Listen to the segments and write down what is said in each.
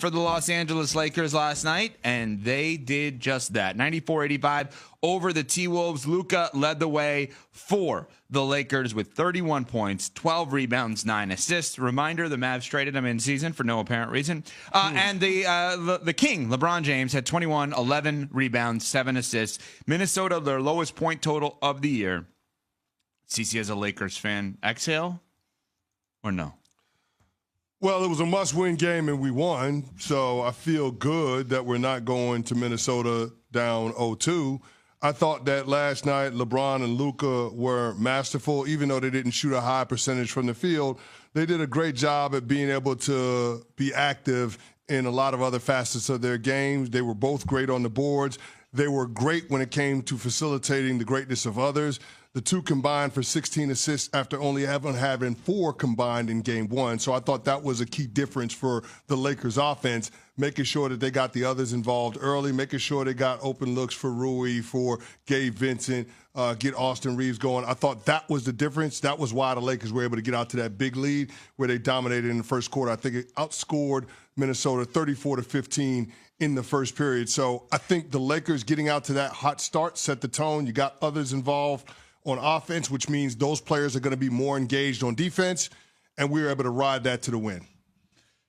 for the Los Angeles Lakers last night, and they did just that. 94-85 over the T-Wolves. Luka led the way for the Lakers with 31 points, 12 rebounds, 9 assists. Reminder, the Mavs traded him in season for no apparent reason. And the King, LeBron James, had 21, 11 rebounds, 7 assists. Minnesota, their lowest point total of the year. CeCe, as a Lakers fan, exhale or no? Well, it was a must-win game, and we won, so I feel good that we're not going to Minnesota down 0-2. I thought that last night LeBron and Luka were masterful. Even though they didn't shoot a high percentage from the field, they did a great job at being able to be active in a lot of other facets of their games. They were both great on the boards. They were great when it came to facilitating the greatness of others. The two combined for 16 assists after only having 4 combined in game 1. So I thought that was a key difference for the Lakers offense, making sure that they got the others involved early, making sure they got open looks for Rui, for Gabe Vincent, get Austin Reeves going. I thought that was the difference. That was why the Lakers were able to get out to that big lead where they dominated in the first quarter. I think it outscored Minnesota 34-15 in the first period. So I think the Lakers getting out to that hot start set the tone. You got others involved on offense, which means those players are going to be more engaged on defense, and we were able to ride that to the win.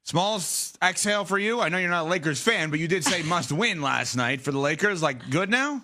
Smalls, exhale for you. I know you're not a Lakers fan, but you did say must win last night for the Lakers. Like, good now?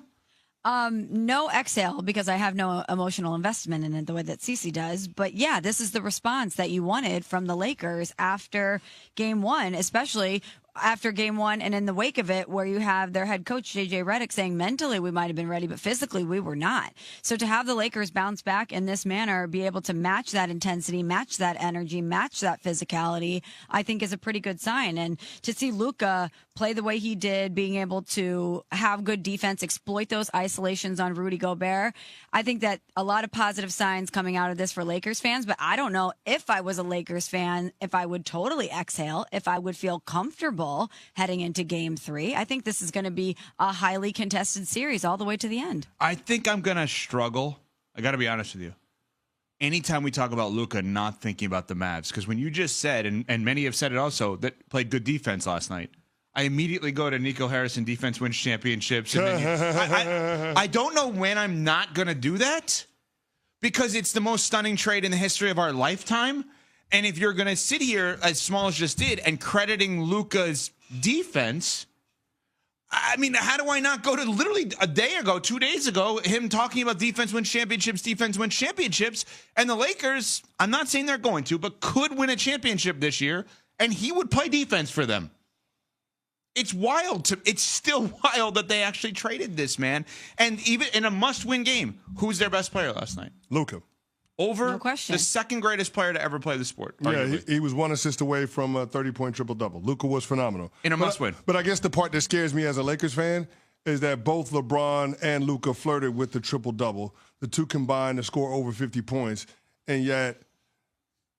No exhale, because I have no emotional investment in it the way that CeCe does. But yeah, this is the response that you wanted from the Lakers after game 1, especially after game 1 and in the wake of it, where you have their head coach, JJ Redick, saying mentally we might have been ready, but physically we were not. So to have the Lakers bounce back in this manner, be able to match that intensity, match that energy, match that physicality, I think is a pretty good sign. And to see Luka play the way he did, being able to have good defense, exploit those isolations on Rudy Gobert, I think that a lot of positive signs coming out of this for Lakers fans. But I don't know if I was a Lakers fan, if I would totally exhale, if I would feel comfortable heading into game 3. I think this is going to be a highly contested series all the way to the end. I think I'm going to struggle. I got to be honest with you. Anytime we talk about Luka, not thinking about the Mavs, because when you just said, and many have said it also, that played good defense last night, I immediately go to Nico Harrison defense wins championships. And then I don't know when I'm not going to do that, because it's the most stunning trade in the history of our lifetime. And if you're going to sit here, as Smalls just did, and crediting Luka's defense, I mean, how do I not go to literally a day ago, 2 days ago, him talking about defense wins championships, and the Lakers, I'm not saying they're going to, but could win a championship this year, and he would play defense for them. It's wild. It's still wild that they actually traded this man. And even in a must-win game, who's their best player last night? Luka. Over no question. The second greatest player to ever play the sport. Yeah, he was 1 assist away from a 30-point triple-double. Luka was phenomenal. In a must-win. But I guess the part that scares me as a Lakers fan is that both LeBron and Luka flirted with the triple-double. The two combined to score over 50 points. And yet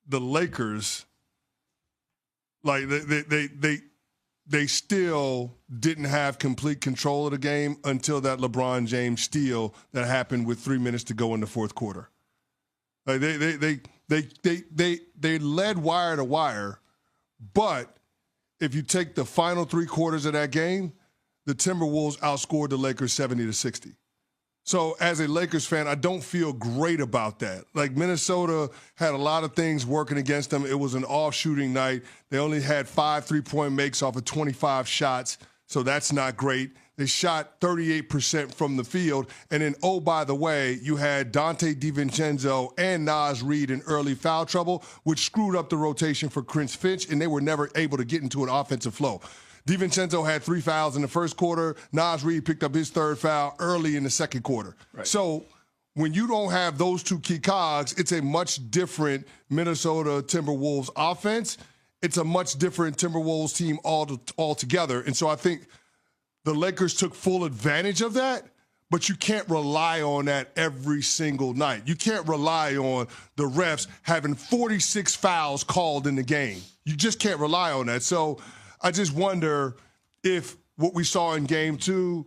the Lakers, like, they still didn't have complete control of the game until that LeBron James steal that happened with 3 minutes to go in the fourth quarter. Like they led wire to wire, but if you take the final 3 quarters of that game, the Timberwolves outscored the Lakers 70-60. So as a Lakers fan, I don't feel great about that. Like, Minnesota had a lot of things working against them. It was an off-shooting night. They only had 5 3-point makes off of 25 shots, so that's not great. They shot 38% from the field. And then, oh, by the way, you had Dante DiVincenzo and Naz Reid in early foul trouble, which screwed up the rotation for Chris Finch, and they were never able to get into an offensive flow. DiVincenzo had 3 fouls in the first quarter. Naz Reid picked up his 3rd foul early in the second quarter. Right. So when you don't have those 2 key cogs, it's a much different Minnesota Timberwolves offense. It's a much different Timberwolves team altogether. And so I think the Lakers took full advantage of that, but you can't rely on that every single night. You can't rely on the refs having 46 fouls called in the game. You just can't rely on that. So I just wonder if what we saw in game 2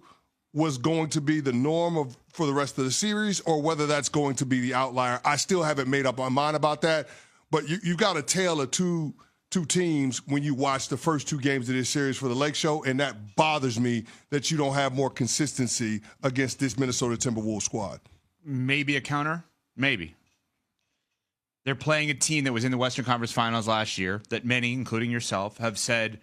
was going to be the norm for the rest of the series, or whether that's going to be the outlier. I still haven't made up my mind about that, but you've got a tale of two two teams when you watch the first two games of this series for the Lake Show, and that bothers me that you don't have more consistency against this Minnesota Timberwolves squad. Maybe a counter? Maybe. They're playing a team that was in the Western Conference Finals last year that many, including yourself, have said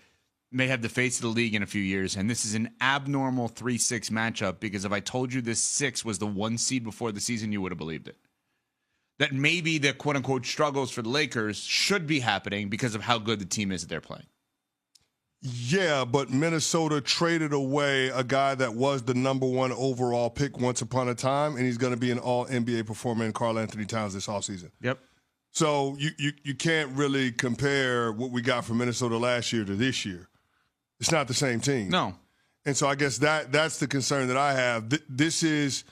may have the face of the league in a few years, and this is an abnormal 3-6 matchup because if I told you this 6 was the 1 seed before the season, you would have believed it. That maybe the quote-unquote struggles for the Lakers should be happening because of how good the team is that they're playing. Yeah, but Minnesota traded away a guy that was the number 1 overall pick once upon a time, and he's going to be an all-NBA performer in Karl Anthony Towns this offseason. Yep. So you can't really compare what we got from Minnesota last year to this year. It's not the same team. No. And so I guess that's the concern that I have. This is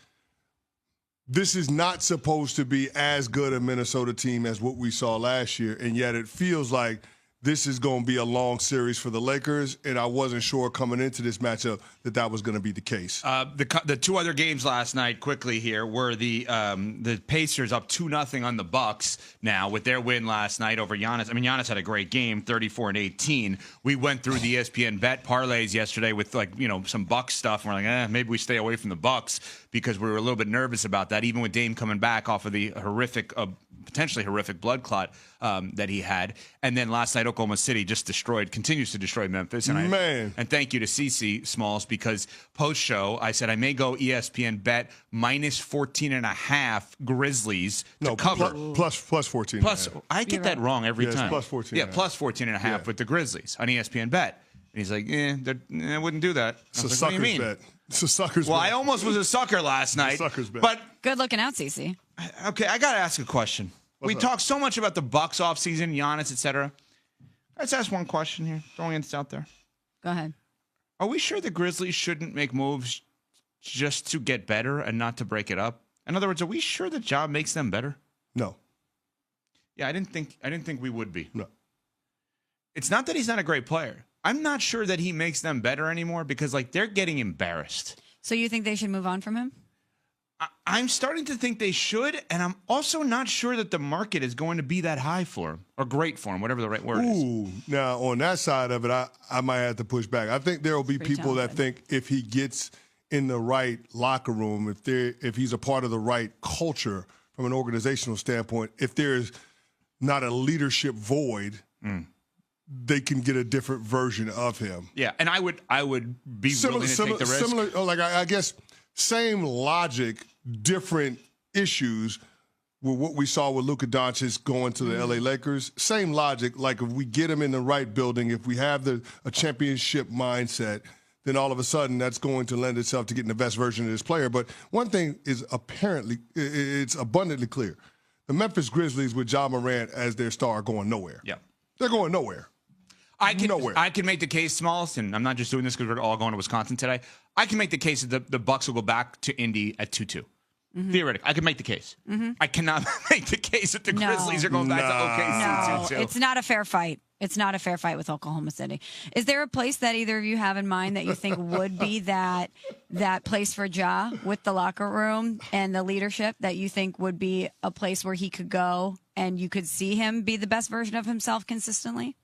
not supposed to be as good a Minnesota team as what we saw last year, and yet it feels like this is going to be a long series for the Lakers, and I wasn't sure coming into this matchup that was going to be the case. The two other games last night, quickly here, were the Pacers up 2-0 on the Bucks now with their win last night over Giannis. I mean, Giannis had a great game, 34 and 18. We went through the ESPN bet parlays yesterday with some Bucks stuff, and we're like, maybe we stay away from the Bucks because we were a little bit nervous about that, even with Dame coming back off of the potentially horrific blood clot that he had. And then last night, Oklahoma City just continues to destroy Memphis. And thank you to CeCe Smalls because post-show, I said I may go ESPN bet minus 14.5 Grizzlies to cover. Plus 14. Plus, I get that wrong every time. It's plus 14. Yeah, plus 14.5 with the Grizzlies on ESPN bet. And he's like, I wouldn't do that. It's a sucker's bet. It's a sucker's bet. Well, I almost was a sucker last night. Sucker's bet. But good looking out, CeCe. Okay, I got to ask a question. We talk so much about the Bucks offseason, Giannis, etc. Let's ask one question here. Throwing it out there. Go ahead. Are we sure the Grizzlies shouldn't make moves just to get better and not to break it up? In other words, are we sure the job makes them better? No. Yeah, I didn't think we would be. No. It's not that he's not a great player. I'm not sure that he makes them better anymore because they're getting embarrassed. So you think they should move on from him? I'm starting to think they should, and I'm also not sure that the market is going to be that high for him or great for him, whatever the right word is. Now on that side of it, I might have to push back. I think there will be people that think if he gets in the right locker room, if he's a part of the right culture from an organizational standpoint, if there's not a leadership void, they can get a different version of him. Yeah, and I would be willing to take the risk. Similar, I guess. Same logic, different issues with what we saw with Luka Doncic going to the LA Lakers. Same logic, like if we get him in the right building, if we have a championship mindset, then all of a sudden that's going to lend itself to getting the best version of this player. But one thing is it's abundantly clear. The Memphis Grizzlies with Ja Morant as their star are going nowhere. Yeah. They're going nowhere. I can make the case, Smalls, and I'm not just doing this because we're all going to Wisconsin today. I can make the case that the Bucks will go back to Indy at 2-2. Theoretically, I can make the case. I cannot make the case that the Grizzlies are going back to OKC 2-2. No, it's not a fair fight. It's not a fair fight with Oklahoma City. Is there a place that either of you have in mind that you think would be that place for Ja with the locker room and the leadership that you think would be a place where he could go and you could see him be the best version of himself consistently?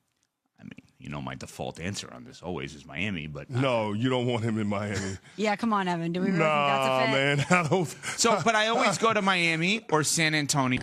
I mean, my default answer on this always is Miami, but no, you don't want him in Miami. Yeah, come on, Evan. Do we really think that's a fit? Man, I don't. So, but I always go to Miami or San Antonio.